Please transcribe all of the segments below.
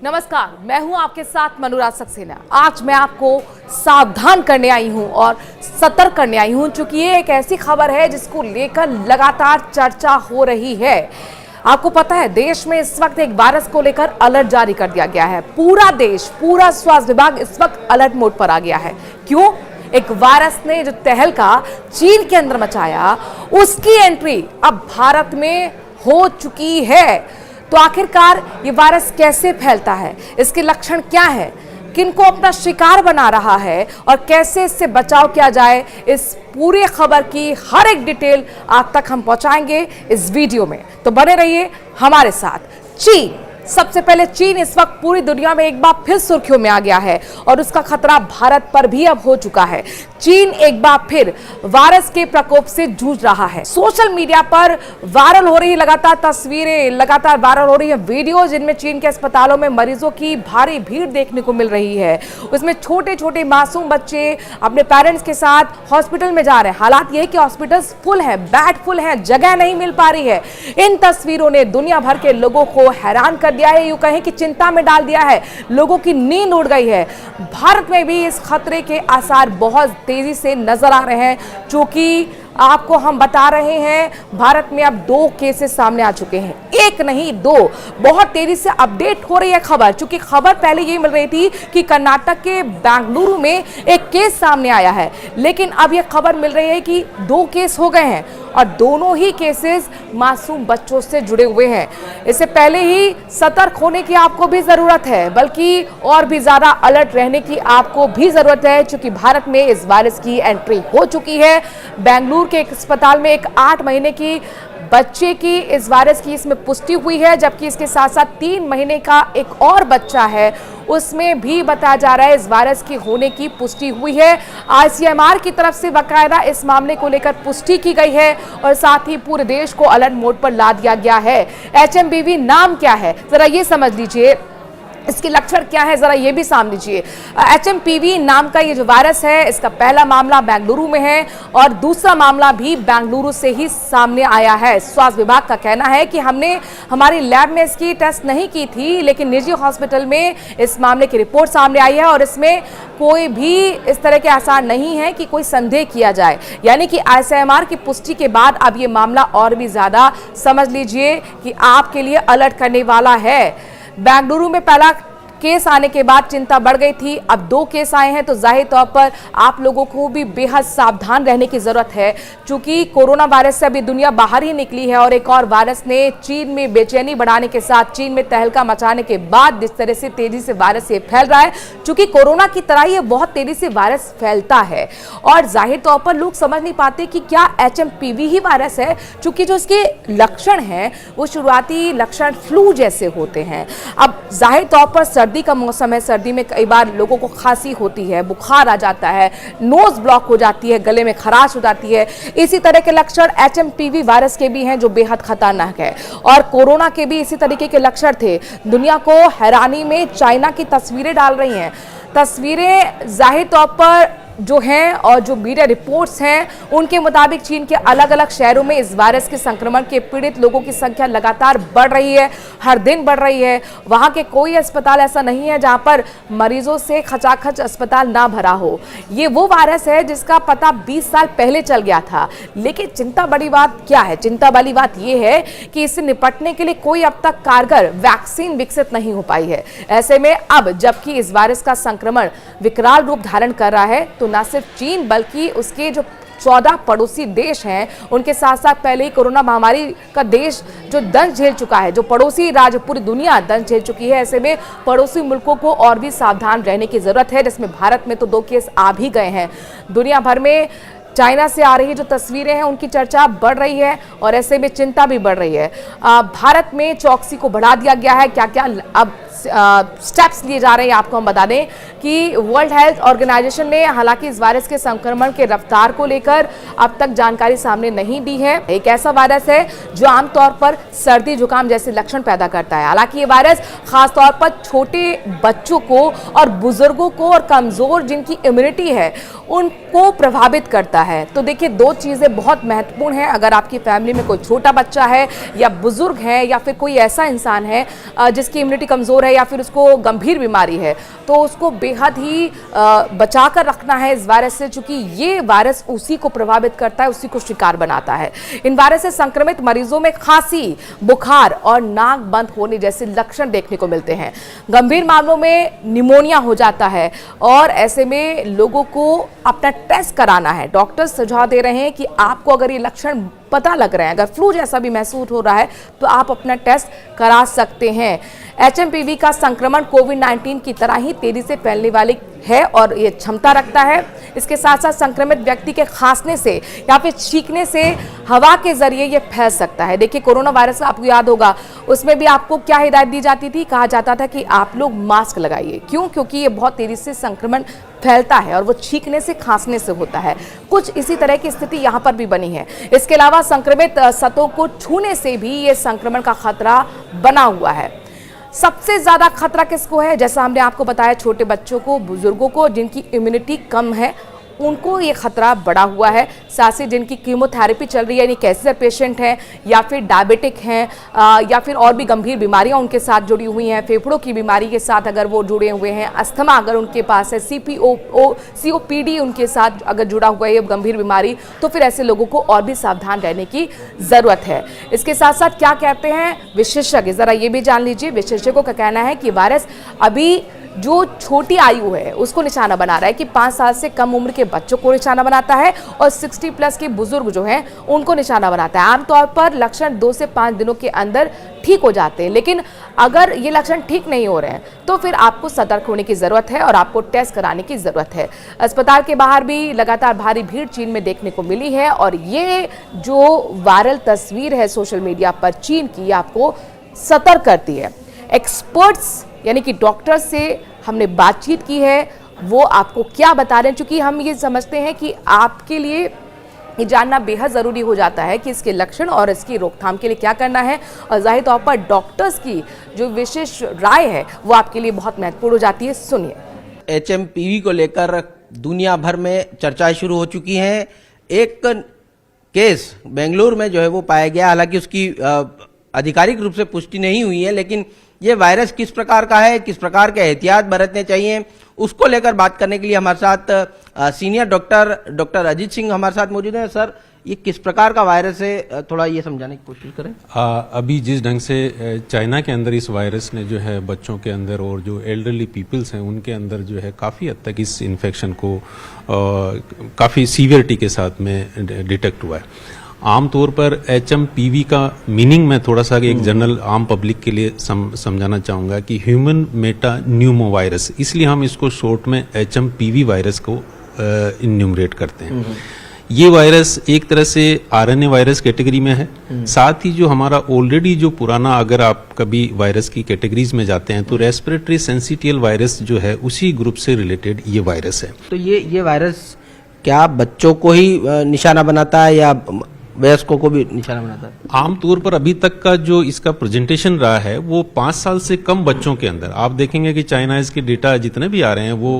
नमस्कार, मैं हूं आपके साथ मनुराज सक्सेना। आज मैं आपको सावधान करने आई हूं और सतर्क करने आई हूं, क्योंकि ये एक ऐसी खबर है जिसको लेकर लगातार चर्चा हो रही है। आपको पता है, देश में इस वक्त एक वायरस को लेकर अलर्ट जारी कर दिया गया है। पूरा देश, पूरा स्वास्थ्य विभाग इस वक्त अलर्ट मोड पर आ गया है। क्यों? एक वायरस ने जो तहलका चीन के अंदर मचाया, उसकी एंट्री अब भारत में हो चुकी है। तो आखिरकार ये वायरस कैसे फैलता है, इसके लक्षण क्या है, किनको अपना शिकार बना रहा है और कैसे इससे बचाव किया जाए, इस पूरी खबर की हर एक डिटेल आप तक हम पहुंचाएंगे इस वीडियो में। तो बने रहिए हमारे साथ। चीन, सबसे पहले चीन इस वक्त पूरी दुनिया में एक बार फिर सुर्खियों में आ गया है और उसका खतरा भारत पर भी अब हो चुका है। चीन एक बार फिर वायरस के प्रकोप से जूझ रहा है। सोशल मीडिया पर वायरल हो रही लगातार तस्वीरें, लगातार वायरल हो रही है वीडियो, जिनमें चीन के अस्पतालों में मरीजों की भारी भीड़ देखने को मिल रही है। उसमें छोटे छोटे मासूम बच्चे अपने पेरेंट्स के साथ हॉस्पिटल में जा रहे हैं। हालात यह है कि हॉस्पिटल फुल है, बेड फुल है, जगह नहीं मिल पा रही है। इन तस्वीरों ने दुनिया भर के लोगों को हैरान कर दिया है, यूं कहें कि चिंता में डाल दिया है। लोगों की नींद उड़ गई है। भारत में भी इस खतरे के आसार बहुत तेजी से नजर आ रहे हैं, क्योंकि आपको हम बता रहे हैं भारत में अब 2 केसेस सामने आ चुके हैं। एक नहीं, 2। बहुत तेजी से अपडेट हो रही है खबर, क्योंकि खबर पहले ये मिल रही थी कि कर्नाटक के बेंगलुरु में एक केस सामने आया है, लेकिन अब यह खबर मिल रही है कि 2 केस हो गए हैं और दोनों ही केसेस मासूम बच्चों से जुड़े हुए हैं। इससे पहले ही सतर्क होने की आपको भी जरूरत है, बल्कि और भी ज्यादा अलर्ट रहने की आपको भी जरूरत है, क्योंकि भारत में इस वायरस की एंट्री हो चुकी है। बेंगलुरु के एक अस्पताल में एक 8 महीने की बच्चे की इस वायरस की इसमें पुष्टि हुई है, जबकि इसके साथ साथ 3 महीने का एक और बच्चा है, उसमें भी बताया जा रहा है इस वायरस की होने की पुष्टि हुई है। ICMR की तरफ से बाकायदा इस मामले को लेकर पुष्टि की गई है और साथ ही पूरे देश को अलर्ट मोड पर ला दिया गया है। HMPV नाम क्या है, जरा ये समझ लीजिए, इसके लक्षण क्या है, जरा ये भी सामने लीजिए। HMPV नाम का ये जो वायरस है, इसका पहला मामला बेंगलुरु में है और दूसरा मामला भी बेंगलुरु से ही सामने आया है। स्वास्थ्य विभाग का कहना है कि हमने हमारी लैब में इसकी टेस्ट नहीं की थी, लेकिन निजी हॉस्पिटल में इस मामले की रिपोर्ट सामने आई है और इसमें कोई भी इस तरह के आसार नहीं है कि कोई संदेह किया जाए। यानी कि ICMR की पुष्टि के बाद अब ये मामला और भी ज्यादा समझ लीजिए कि आपके लिए अलर्ट करने वाला है। बेंगलुरु में पहला केस आने के बाद चिंता बढ़ गई थी, अब 2 केस आए हैं, तो जाहिर तौर पर आप लोगों को भी बेहद सावधान रहने की जरूरत है, क्योंकि कोरोना वायरस से अभी दुनिया बाहर ही निकली है और एक और वायरस ने चीन में बेचैनी बढ़ाने के साथ, चीन में तहलका मचाने के बाद जिस तरह से तेजी से वायरस ये फैल रहा है, क्योंकि कोरोना की तरह ये बहुत तेजी से वायरस फैलता है और जाहिर तौर पर लोग समझ नहीं पाते कि क्या HMPV ही वायरस है, क्योंकि जो इसके लक्षण हैं वो शुरुआती लक्षण फ्लू जैसे होते हैं। अब जाहिर तौर पर सर्दी का मौसम है, सर्दी में कई बार लोगों को खांसी होती है, बुखार आ जाता है, नोज ब्लॉक हो जाती है, गले में खराश हो जाती है। इसी तरह के लक्षण HMPV वायरस के भी हैं, जो बेहद खतरनाक है, और कोरोना के भी इसी तरीके के लक्षण थे। दुनिया को हैरानी में चाइना की तस्वीरें डाल रही हैं। तस्वीरें जाहिर तौर पर जो हैं और जो मीडिया रिपोर्ट्स हैं, उनके मुताबिक चीन के अलग अलग शहरों में इस वायरस के संक्रमण के पीड़ित लोगों की संख्या लगातार बढ़ रही है, हर दिन बढ़ रही है। वहां के कोई अस्पताल ऐसा नहीं है जहां पर मरीजों से खचाखच अस्पताल ना भरा हो। ये वो वायरस है जिसका पता 20 साल पहले चल गया था। लेकिन चिंता बड़ी बात क्या है? चिंता वाली बात यह है कि इससे निपटने के लिए कोई अब तक कारगर वैक्सीन विकसित नहीं हो पाई है। ऐसे में अब जबकि इस वायरस का संक्रमण विकराल रूप धारण कर रहा है, तो न सिर्फ चीन बल्कि उसके जो 14 पड़ोसी देश हैं, उनके साथ साथ पहले ही कोरोना महामारी का देश जो दंश झेल चुका है, जो पड़ोसी राज्य पूरी दुनिया दंश झेल चुकी है। ऐसे में पड़ोसी मुल्कों को और भी सावधान रहने की जरूरत है, जिसमें भारत में तो 2 केस आ भी गए हैं। दुनिया भर में चाइना से आ रही जो तस्वीरें हैं, उनकी चर्चा बढ़ रही है और ऐसे में चिंता भी बढ़ रही है। भारत में चौकसी को बढ़ा दिया गया है। क्या क्या अब स्टेप्स लिए जा रहे हैं आपको हम बता दें कि वर्ल्ड हेल्थ ऑर्गेनाइजेशन ने हालांकि इस वायरस के संक्रमण के रफ्तार को लेकर अब तक जानकारी सामने नहीं दी है। एक ऐसा वायरस है जो आमतौर पर सर्दी जुकाम जैसे लक्षण पैदा करता है। हालांकि ये वायरस खासतौर पर छोटे बच्चों को और बुजुर्गों को और कमजोर जिनकी इम्यूनिटी है उनको प्रभावित करता जाता है। तो देखिए, दो चीज़ें बहुत महत्वपूर्ण हैं। अगर आपकी फैमिली में कोई छोटा बच्चा है या बुजुर्ग है या फिर कोई ऐसा इंसान है जिसकी इम्यूनिटी कमज़ोर है या फिर उसको गंभीर बीमारी है, तो उसको बेहद ही बचा कर रखना है इस वायरस से, क्योंकि ये वायरस उसी को प्रभावित करता है, उसी को शिकार बनाता है। इन वायरस से संक्रमित मरीजों में खांसी, बुखार और नाक बंद होने जैसे लक्षण देखने को मिलते हैं। गंभीर मामलों में निमोनिया हो जाता है और ऐसे में लोगों को अपना टेस्ट कराना है। डॉक्टर्स सुझाव दे रहे हैं कि आपको अगर ये लक्षण पता लग रहे हैं, अगर फ्लू जैसा भी महसूस हो रहा है, तो आप अपना टेस्ट करा सकते हैं। एचएमपीवी का संक्रमण कोविड-19 की तरह ही तेजी से फैलने वाली है और ये क्षमता रखता है। इसके साथ साथ संक्रमित व्यक्ति के खांसने से या फिर छींकने से हवा के जरिए ये फैल सकता है। देखिए, कोरोना वायरस आपको याद होगा, उसमें भी आपको क्या हिदायत दी जाती थी? कहा जाता था कि आप लोग मास्क लगाइए। क्यों? क्योंकि ये बहुत तेजी से संक्रमण फैलता है और वो छींकने से, खांसने से होता है। कुछ इसी तरह की स्थिति यहाँ पर भी बनी है। इसके अलावा संक्रमित सतहों को छूने से भी ये संक्रमण का खतरा बना हुआ है। सबसे ज्यादा खतरा किसको है? जैसा हमने आपको बताया, छोटे बच्चों को, बुजुर्गों को, जिनकी इम्यूनिटी कम है, उनको ये खतरा बढ़ा हुआ है। साथ ही जिनकी कीमोथेरेपी चल रही है, यानी कैंसर पेशेंट हैं या फिर डायबिटिक हैं या फिर और भी गंभीर बीमारियां उनके साथ जुड़ी हुई हैं, फेफड़ों की बीमारी के साथ अगर वो जुड़े हुए हैं, अस्थमा अगर उनके पास है, COPD उनके साथ अगर जुड़ा हुआ है गंभीर बीमारी, तो फिर ऐसे लोगों को और भी सावधान रहने की जरूरत है। इसके साथ साथ क्या कहते हैं विशेषज्ञ, जरा ये भी जान लीजिए। विशेषज्ञों का कहना है कि वायरस अभी जो छोटी आयु है उसको निशाना बना रहा है, कि 5 साल से कम उम्र के बच्चों को निशाना बनाता है और 60 प्लस के बुजुर्ग जो हैं उनको निशाना बनाता है। आमतौर पर लक्षण 2 से 5 दिनों के अंदर ठीक हो जाते हैं, लेकिन अगर ये लक्षण ठीक नहीं हो रहे हैं तो फिर आपको सतर्क होने की जरूरत है और आपको टेस्ट कराने की जरूरत है। अस्पताल के बाहर भी लगातार भारी भीड़ चीन में देखने को मिली है और ये जो वायरल तस्वीर है सोशल मीडिया पर चीन की, आपको सतर्क करती है। एक्सपर्ट्स यानी कि डॉक्टर से हमने बातचीत की है, वो आपको क्या बता रहे हैं, क्योंकि हम ये समझते हैं कि आपके लिए ये जानना बेहद ज़रूरी हो जाता है कि इसके लक्षण और इसकी रोकथाम के लिए क्या करना है। और जाहिर तौर पर डॉक्टर्स की जो विशेष राय है वो आपके लिए बहुत महत्वपूर्ण हो जाती है। सुनिए। एचएमपीवी को लेकर दुनिया भर में चर्चाएं शुरू हो चुकी हैं। एक केस बेंगलुरु में जो है वो पाया गया, हालांकि उसकी आधिकारिक रूप से पुष्टि नहीं हुई है, लेकिन ये वायरस किस प्रकार का है, किस प्रकार के एहतियात बरतने चाहिए, उसको लेकर बात करने के लिए हमारे साथ सीनियर डॉक्टर अजीत सिंह हमारे साथ मौजूद हैं। सर, ये किस प्रकार का वायरस है, थोड़ा ये समझाने की कोशिश करें। अभी जिस ढंग से चाइना के अंदर इस वायरस ने जो है बच्चों के अंदर और जो एल्डरली पीपल्स हैं उनके अंदर जो है काफ़ी हद तक इस इन्फेक्शन को काफ़ी सीवियरिटी के साथ में डिटेक्ट हुआ है। आमतौर पर एचएमपीवी का मीनिंग मैं थोड़ा सा एक जनरल आम पब्लिक के लिए समझाना चाहूँगा कि ह्यूमन मेटा न्यूमो वायरस, इसलिए हम इसको शॉर्ट में एचएमपीवी वायरस को इन्यूमरेट करते हैं। ये वायरस एक तरह से आरएनए वायरस कैटेगरी में है। साथ ही जो हमारा ऑलरेडी जो पुराना, अगर आप कभी वायरस की कैटेगरीज में जाते हैं तो रेस्पिरेटरी सेंसिटियल वायरस जो है उसी ग्रुप से रिलेटेड ये वायरस है। तो ये वायरस क्या बच्चों को ही निशाना बनाता है या वयस्कों को भी निशाना बनाता है? आमतौर पर अभी तक का जो इसका प्रेजेंटेशन रहा है वो 5 साल से कम बच्चों के अंदर, आप देखेंगे कि चाइनाइज के डेटा जितने भी आ रहे हैं वो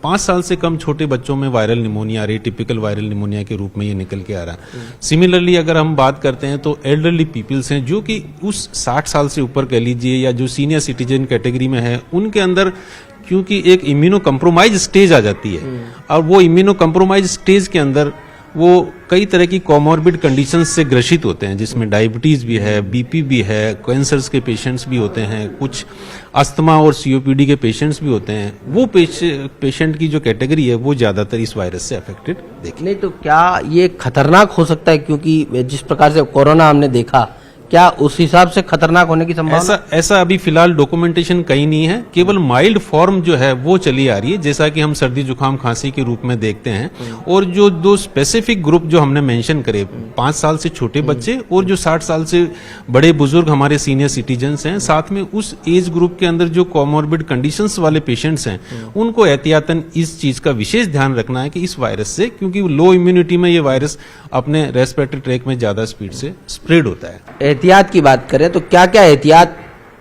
5 साल से कम छोटे बच्चों में वायरल निमोनिया आ रही है, टिपिकल वायरल निमोनिया के रूप में ये निकल के आ रहा है। सिमिलरली अगर हम बात करते हैं तो एल्डरली पीपल्स हैं जो कि उस 60 साल से ऊपर कह लीजिए या जो सीनियर सिटीजन कैटेगरी में है, उनके अंदर क्योंकि एक इम्यूनो कंप्रोमाइज स्टेज आ जाती है और वो इम्यूनो कंप्रोमाइज स्टेज के अंदर वो कई तरह की कोमॉर्बिड कंडीशंस से ग्रसित होते हैं, जिसमें डायबिटीज भी है, बीपी भी है, कैंसर्स के पेशेंट्स भी होते हैं, कुछ अस्थमा और सीओपीडी के पेशेंट्स भी होते हैं। वो पेशेंट की जो कैटेगरी है वो ज्यादातर इस वायरस से अफेक्टेड देखिए। नहीं तो क्या ये खतरनाक हो सकता है, क्योंकि जिस प्रकार से कोरोना हमने देखा, क्या उस हिसाब से खतरनाक होने की संभावना? ऐसा अभी फिलहाल डॉक्यूमेंटेशन कहीं नहीं है, केवल माइल्ड फॉर्म जो है वो चली आ रही है, जैसा कि हम सर्दी जुकाम खांसी के रूप में देखते हैं। और जो 2 स्पेसिफिक ग्रुप जो हमने मेंशन करे, 5 साल से छोटे बच्चे और जो 60 साल से बड़े बुजुर्ग हमारे सीनियर सिटीजन्स हैं, साथ में उस एज ग्रुप के अंदर जो कोमॉर्बिड कंडीशंस वाले पेशेंट्स हैं, उनको एहतियातन इस चीज का विशेष ध्यान रखना है कि इस वायरस से, क्योंकि लो इम्यूनिटी में ये वायरस अपने रेस्पिरेटरी ट्रैक में ज्यादा स्पीड से स्प्रेड होता है। एहतियात की बात करें तो क्या क्या एहतियात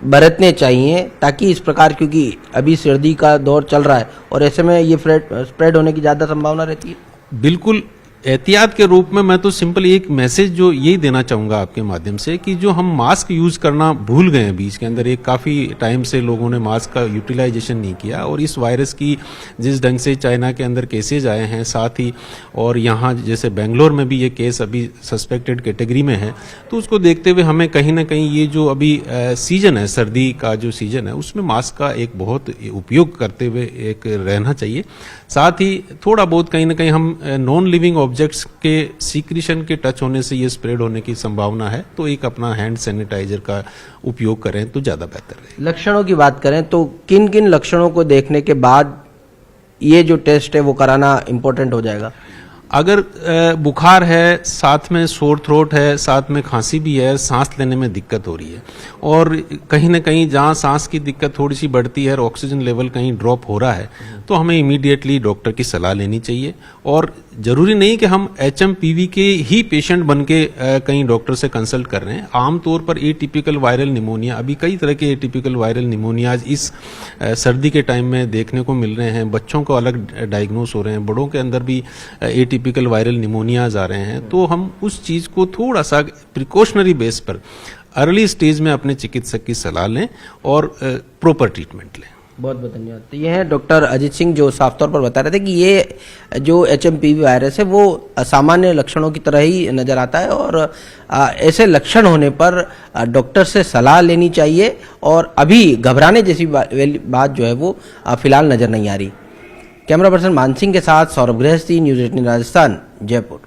बरतने चाहिए ताकि इस प्रकार, क्योंकि अभी सर्दी का दौर चल रहा है और ऐसे में ये स्प्रेड होने की ज्यादा संभावना रहती है? बिल्कुल एहतियात के रूप में मैं तो सिंपल एक मैसेज जो यही देना चाहूँगा आपके माध्यम से कि जो हम मास्क यूज़ करना भूल गए हैं बीच के अंदर, एक काफ़ी टाइम से लोगों ने मास्क का यूटिलाइजेशन नहीं किया, और इस वायरस की जिस ढंग से चाइना के अंदर केसेज आए हैं, साथ ही और यहाँ जैसे बेंगलोर में भी ये केस अभी सस्पेक्टेड कैटेगरी में है, तो उसको देखते हुए हमें कहीं ना कहीं ये जो अभी सीजन है, सर्दी का जो सीजन है, उसमें मास्क का एक बहुत उपयोग करते हुए एक रहना चाहिए। साथ ही थोड़ा बहुत कहीं ना कहीं हम नॉन लिविंग ऑब्जेक्ट्स के सीक्रेशन के टच होने से ये स्प्रेड होने की संभावना है, तो एक अपना हैंड सैनिटाइजर का उपयोग करें तो ज़्यादा बेहतर है। लक्षणों की बात करें तो किन किन लक्षणों को देखने के बाद ये जो टेस्ट है वो कराना इम्पोर्टेंट हो जाएगा? अगर बुखार है, साथ में सोर थ्रोट है, साथ में खांसी भी है, सांस लेने में दिक्कत हो रही है, और कहीं ना कहीं जहाँ सांस की दिक्कत थोड़ी सी बढ़ती है और ऑक्सीजन लेवल कहीं ड्रॉप हो रहा है, तो हमें इमीडिएटली डॉक्टर की सलाह लेनी चाहिए। और जरूरी नहीं कि हम HMPV के ही पेशेंट बन के कहीं डॉक्टर से कंसल्ट कर रहे हैं। आमतौर पर एटिपिकल वायरल निमोनिया, अभी कई तरह के एटिपिकल वायरल निमोनियाज इस सर्दी के टाइम में देखने को मिल रहे हैं। बच्चों को अलग डायग्नोस हो रहे हैं, बड़ों के अंदर भी एटिपिकल वायरल निमोनियाज आ रहे हैं। तो हम उस चीज़ को थोड़ा सा प्रिकॉशनरी बेस पर अर्ली स्टेज में अपने चिकित्सक की सलाह लें और प्रॉपर ट्रीटमेंट लें। बहुत बहुत धन्यवाद। तो ये हैं डॉक्टर अजीत सिंह, जो साफ तौर पर बता रहे थे कि ये जो HMPV वायरस है वो सामान्य लक्षणों की तरह ही नज़र आता है, और ऐसे लक्षण होने पर डॉक्टर से सलाह लेनी चाहिए, और अभी घबराने जैसी बात जो है वो फिलहाल नज़र नहीं आ रही। कैमरा पर्सन मान सिंह के साथ सौरभ गृहस्थी, न्यूज़ 18 राजस्थान, जयपुर।